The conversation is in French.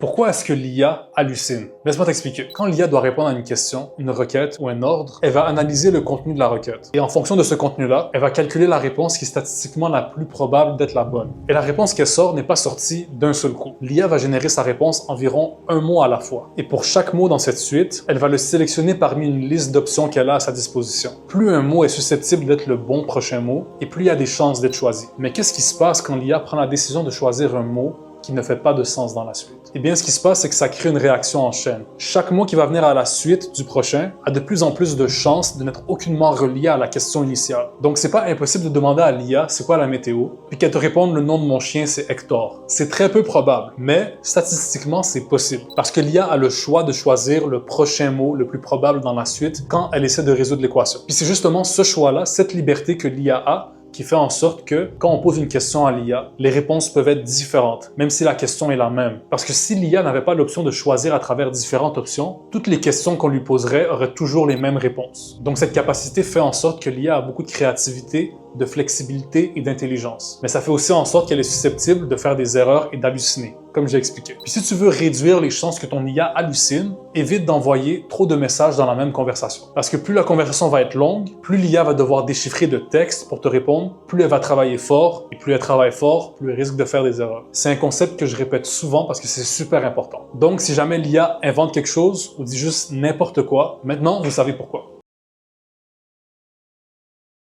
Pourquoi est-ce que l'IA hallucine? Laisse-moi t'expliquer. Quand l'IA doit répondre à une question, une requête ou un ordre, elle va analyser le contenu de la requête. Et en fonction de ce contenu-là, elle va calculer la réponse qui est statistiquement la plus probable d'être la bonne. Et la réponse qu'elle sort n'est pas sortie d'un seul coup. L'IA va générer sa réponse environ un mot à la fois. Et pour chaque mot dans cette suite, elle va le sélectionner parmi une liste d'options qu'elle a à sa disposition. Plus un mot est susceptible d'être le bon prochain mot, et plus il y a des chances d'être choisi. Mais qu'est-ce qui se passe quand l'IA prend la décision de choisir un mot qui ne fait pas de sens dans la suite? Eh bien, ce qui se passe, c'est que ça crée une réaction en chaîne. Chaque mot qui va venir à la suite du prochain a de plus en plus de chances de n'être aucunement relié à la question initiale. Donc, c'est pas impossible de demander à l'IA c'est quoi la météo, puis qu'elle te réponde le nom de mon chien, c'est Hector. C'est très peu probable, mais statistiquement, c'est possible. Parce que l'IA a le choix de choisir le prochain mot le plus probable dans la suite quand elle essaie de résoudre l'équation. Puis c'est justement ce choix-là, cette liberté que l'IA a, qui fait en sorte que, quand on pose une question à l'IA, les réponses peuvent être différentes, même si la question est la même. Parce que si l'IA n'avait pas l'option de choisir à travers différentes options, toutes les questions qu'on lui poserait auraient toujours les mêmes réponses. Donc cette capacité fait en sorte que l'IA a beaucoup de créativité, de flexibilité et d'intelligence. Mais ça fait aussi en sorte qu'elle est susceptible de faire des erreurs et d'halluciner, comme j'ai expliqué. Puis si tu veux réduire les chances que ton IA hallucine, évite d'envoyer trop de messages dans la même conversation. Parce que plus la conversation va être longue, plus l'IA va devoir déchiffrer de texte pour te répondre, plus elle va travailler fort, et plus elle travaille fort, plus elle risque de faire des erreurs. C'est un concept que je répète souvent parce que c'est super important. Donc si jamais l'IA invente quelque chose ou dit juste n'importe quoi, maintenant vous savez pourquoi.